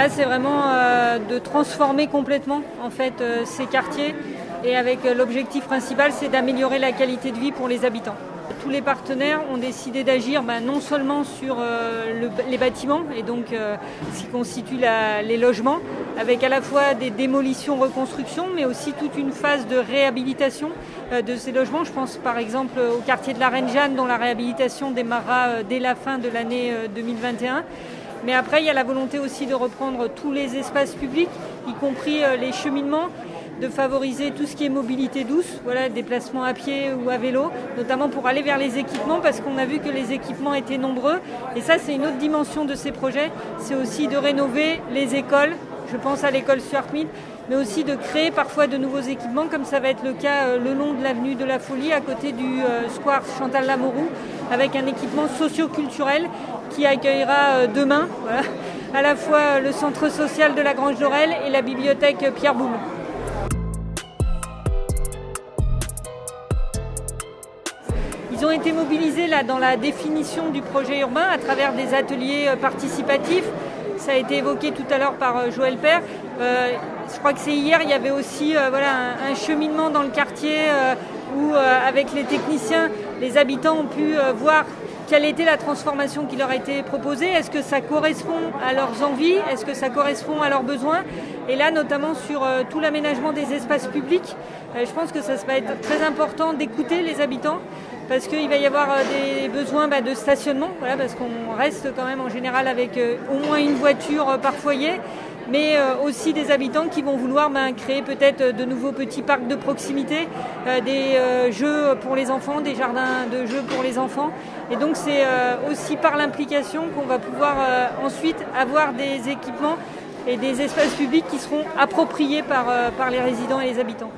Là, c'est vraiment de transformer complètement en fait, ces quartiers et avec l'objectif principal, c'est d'améliorer la qualité de vie pour les habitants. Tous les partenaires ont décidé d'agir non seulement sur les bâtiments et donc ce qui constitue les logements, avec à la fois des démolitions-reconstructions, mais aussi toute une phase de réhabilitation de ces logements. Je pense par exemple au quartier de la Reine Jeanne, dont la réhabilitation démarrera dès la fin de l'année 2021. Mais après, il y a la volonté aussi de reprendre tous les espaces publics, y compris les cheminements, de favoriser tout ce qui est mobilité douce, déplacements à pied ou à vélo, notamment pour aller vers les équipements, parce qu'on a vu que les équipements étaient nombreux. Et ça, c'est une autre dimension de ces projets, c'est aussi de rénover les écoles, je pense à l'école Stuart Mill, mais aussi de créer parfois de nouveaux équipements, comme ça va être le cas le long de l'avenue de la Folie, à côté du square Chantal Lamourou, avec un équipement socio-culturel qui accueillera demain à la fois le centre social de la Grange d'Orel et la bibliothèque Pierre Boulle. Ils ont été mobilisés dans la définition du projet urbain à travers des ateliers participatifs. Ça a été évoqué tout à l'heure par Joël Père. Je crois que c'est hier, il y avait aussi un cheminement dans le quartier où, avec les techniciens, les habitants ont pu voir quelle était la transformation qui leur a été proposée. Est-ce que ça correspond à leurs envies? Est-ce que ça correspond à leurs besoins? Et là, notamment sur tout l'aménagement des espaces publics, je pense que ça va être très important d'écouter les habitants, parce qu'il va y avoir des besoins de stationnement, parce qu'on reste quand même en général avec au moins une voiture par foyer, mais aussi des habitants qui vont vouloir créer peut-être de nouveaux petits parcs de proximité, des jeux pour les enfants, des jardins de jeux pour les enfants. Et donc c'est aussi par l'implication qu'on va pouvoir ensuite avoir des équipements et des espaces publics qui seront appropriés par les résidents et les habitants.